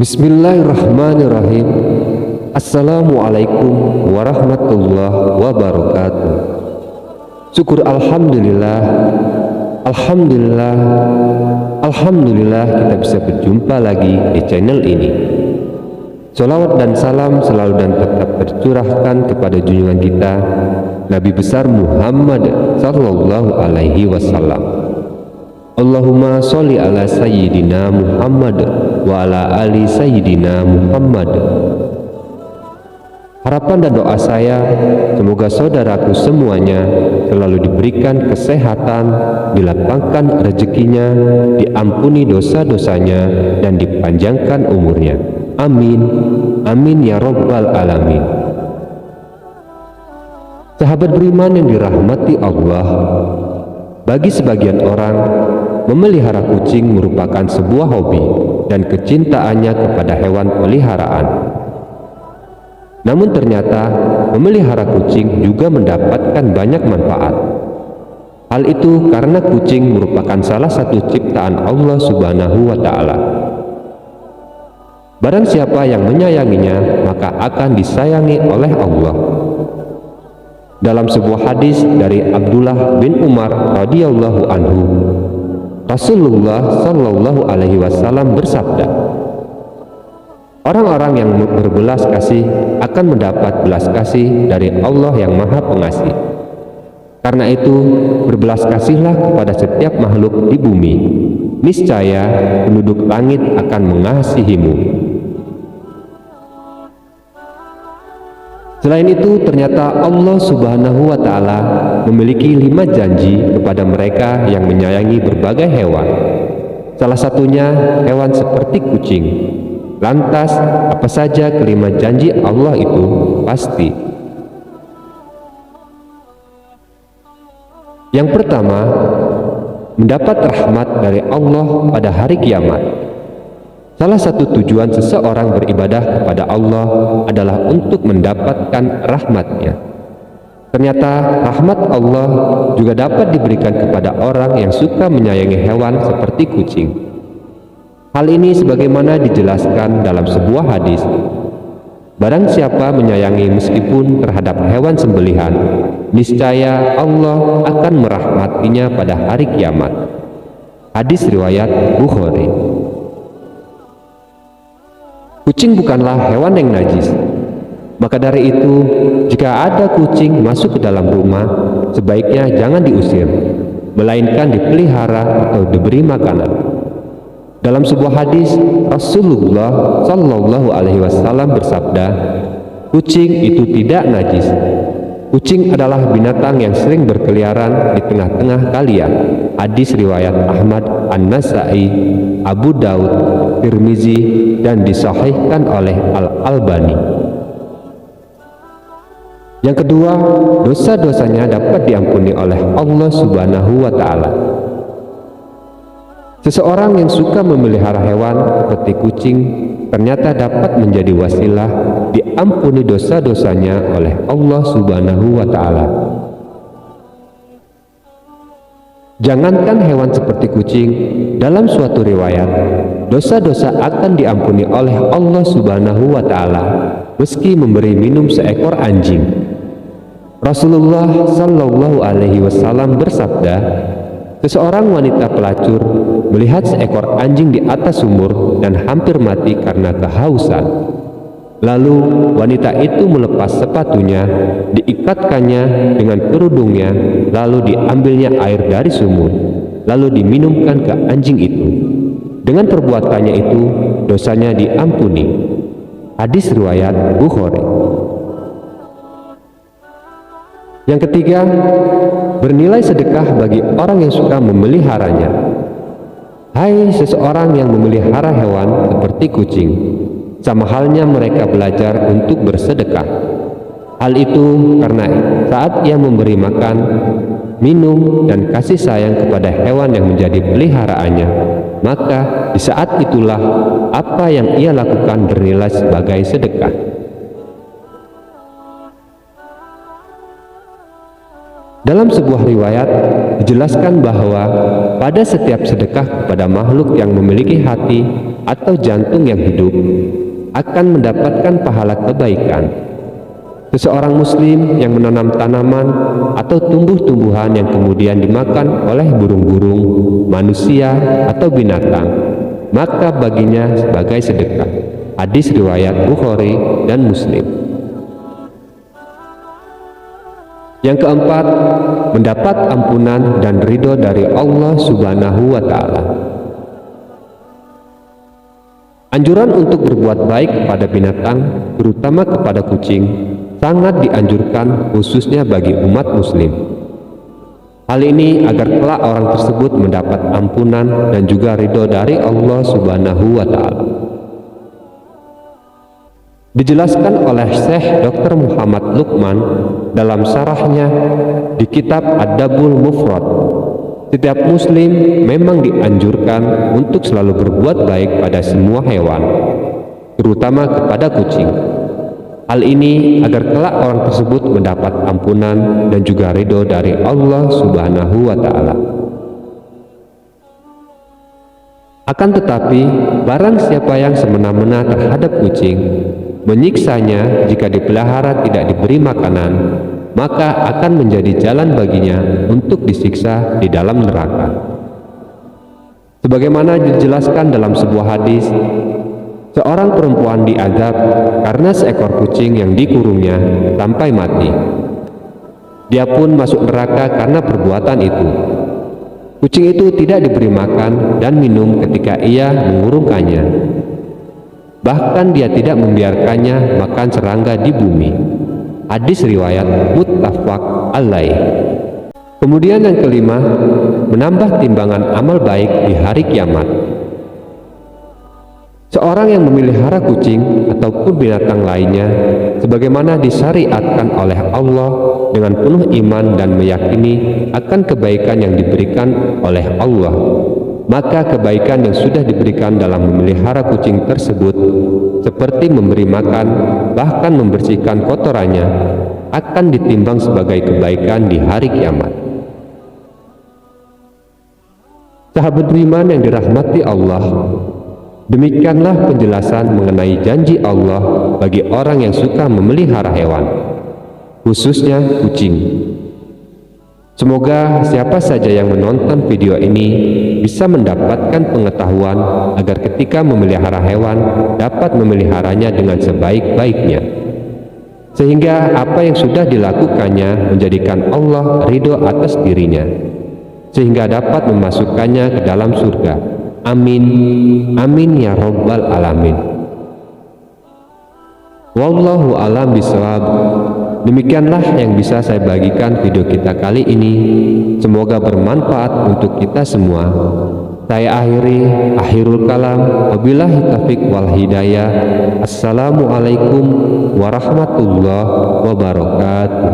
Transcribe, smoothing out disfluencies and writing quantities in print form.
Bismillahirrahmanirrahim. Assalamualaikum warahmatullahi wabarakatuh. Syukur Alhamdulillah, Alhamdulillah, Alhamdulillah kita bisa berjumpa lagi di channel ini. Sholawat dan salam selalu dan tetap tercurahkan kepada junjungan kita Nabi besar Muhammad sallallahu alaihi wasallam. Allahumma sholli ala sayyidina Muhammad wa ala ali sayyidina Muhammad. Harapan dan doa saya semoga saudaraku semuanya selalu diberikan kesehatan, dilapangkan rezekinya, diampuni dosa-dosanya, dan dipanjangkan umurnya. Amin, amin ya rabbal alamin. Sahabat beriman yang dirahmati Allah, bagi sebagian orang, memelihara kucing merupakan sebuah hobi dan kecintaannya kepada hewan peliharaan. Namun ternyata memelihara kucing juga mendapatkan banyak manfaat. Hal itu karena kucing merupakan salah satu ciptaan Allah Subhanahu wa Ta'ala. Barang siapa yang menyayanginya, maka akan disayangi oleh Allah. Dalam sebuah hadis dari Abdullah bin Umar radhiyallahu anhu, Rasulullah sallallahu alaihi wasallam bersabda, orang-orang yang berbelas kasih akan mendapat belas kasih dari Allah yang Maha Pengasih. Karena itu, berbelas kasihlah kepada setiap makhluk di bumi. Niscaya penduduk langit akan mengasihimu. Selain itu, ternyata Allah Subhanahu wa Ta'ala memiliki 5 janji kepada mereka yang menyayangi berbagai hewan. Salah satunya hewan seperti kucing. Lantas, apa saja kelima janji Allah itu? Pasti. Yang pertama, mendapat rahmat dari Allah pada hari kiamat. Salah satu tujuan seseorang beribadah kepada Allah adalah untuk mendapatkan rahmat-Nya. Ternyata rahmat Allah juga dapat diberikan kepada orang yang suka menyayangi hewan seperti kucing. Hal ini sebagaimana dijelaskan dalam sebuah hadis. Barang siapa menyayangi meskipun terhadap hewan sembelihan, niscaya Allah akan merahmatinya pada hari kiamat. Hadis riwayat Bukhari. Kucing bukanlah hewan yang najis. Maka dari itu, jika ada kucing masuk ke dalam rumah, sebaiknya jangan diusir, melainkan dipelihara atau diberi makanan. Dalam sebuah hadis, Rasulullah sallallahu alaihi wasallam bersabda, kucing itu tidak najis. Kucing adalah binatang yang sering berkeliaran di tengah-tengah kalian. Hadis riwayat Ahmad, An-Nasai, Abu Daud, Tirmizi, dan disahihkan oleh Al-Albani. Yang kedua, dosa-dosanya dapat diampuni oleh Allah Subhanahu wa Ta'ala. Seseorang yang suka memelihara hewan seperti kucing ternyata dapat menjadi wasilah diampuni dosa-dosanya oleh Allah Subhanahu wa Ta'ala. Jangankan hewan seperti kucing, dalam suatu riwayat, dosa-dosa akan diampuni oleh Allah Subhanahu wa Ta'ala meski memberi minum seekor anjing. Rasulullah sallallahu alaihi wasallam bersabda, seseorang wanita pelacur melihat seekor anjing di atas sumur dan hampir mati karena kehausan. Lalu wanita itu melepas sepatunya, diikatkannya dengan kerudungnya, lalu diambilnya air dari sumur, lalu diminumkan ke anjing itu. Dengan perbuatannya itu, dosanya diampuni. Hadis riwayat Bukhari. Yang ketiga, bernilai sedekah bagi orang yang suka memeliharanya. Hai seseorang yang memelihara hewan seperti kucing, sama halnya mereka belajar untuk bersedekah. Hal itu karena saat ia memberi makan, minum, dan kasih sayang kepada hewan yang menjadi peliharaannya, maka di saat itulah apa yang ia lakukan bernilai sebagai sedekah. Dalam sebuah riwayat dijelaskan bahwa pada setiap sedekah kepada makhluk yang memiliki hati atau jantung yang hidup akan mendapatkan pahala kebaikan. Seseorang muslim yang menanam tanaman atau tumbuh-tumbuhan yang kemudian dimakan oleh burung-burung, manusia, atau binatang, maka baginya sebagai sedekah. Hadis riwayat Bukhari dan Muslim. Yang keempat, mendapat ampunan dan ridho dari Allah Subhanahu wa Ta'ala. Anjuran untuk berbuat baik kepada binatang, terutama kepada kucing, sangat dianjurkan khususnya bagi umat muslim. Hal ini agar kelak orang tersebut mendapat ampunan dan juga ridho dari Allah Subhanahu wa Ta'ala. Dijelaskan oleh Syekh Dr. Muhammad Luqman dalam syarahnya di kitab Ad-Dabul Mufrad, setiap muslim memang dianjurkan untuk selalu berbuat baik pada semua hewan, terutama kepada kucing. Hal ini agar kelak orang tersebut mendapat ampunan dan juga ridho dari Allah Subhanahu wa Ta'ala. Akan tetapi, barang siapa yang semena-mena terhadap kucing, menyiksanya jika dipelihara tidak diberi makanan, maka akan menjadi jalan baginya untuk disiksa di dalam neraka. Sebagaimana dijelaskan dalam sebuah hadis, seorang perempuan diazab karena seekor kucing yang dikurungnya sampai mati. Dia pun masuk neraka karena perbuatan itu. Kucing itu tidak diberi makan dan minum ketika ia mengurungkannya. Bahkan dia tidak membiarkannya makan serangga di bumi. Hadis riwayat muttafaq alaih. Kemudian yang kelima, menambah timbangan amal baik di hari kiamat. Seorang yang memelihara kucing ataupun binatang lainnya, sebagaimana disyariatkan oleh Allah dengan penuh iman dan meyakini akan kebaikan yang diberikan oleh Allah, maka kebaikan yang sudah diberikan dalam memelihara kucing tersebut, seperti memberi makan, bahkan membersihkan kotorannya, akan ditimbang sebagai kebaikan di hari kiamat. Sahabat beriman yang dirahmati Allah, demikianlah penjelasan mengenai janji Allah bagi orang yang suka memelihara hewan, khususnya kucing. Semoga siapa saja yang menonton video ini bisa mendapatkan pengetahuan agar ketika memelihara hewan dapat memeliharanya dengan sebaik-baiknya, sehingga apa yang sudah dilakukannya menjadikan Allah ridho atas dirinya, sehingga dapat memasukkannya ke dalam surga. Amin, amin ya rabbal alamin. Wallahu alam bisawab. Demikianlah yang bisa saya bagikan video kita kali ini. Semoga bermanfaat untuk kita semua. Saya akhirul kalam. Wabillahi taufiq wal hidayah. Assalamualaikum warahmatullahi wabarakatuh.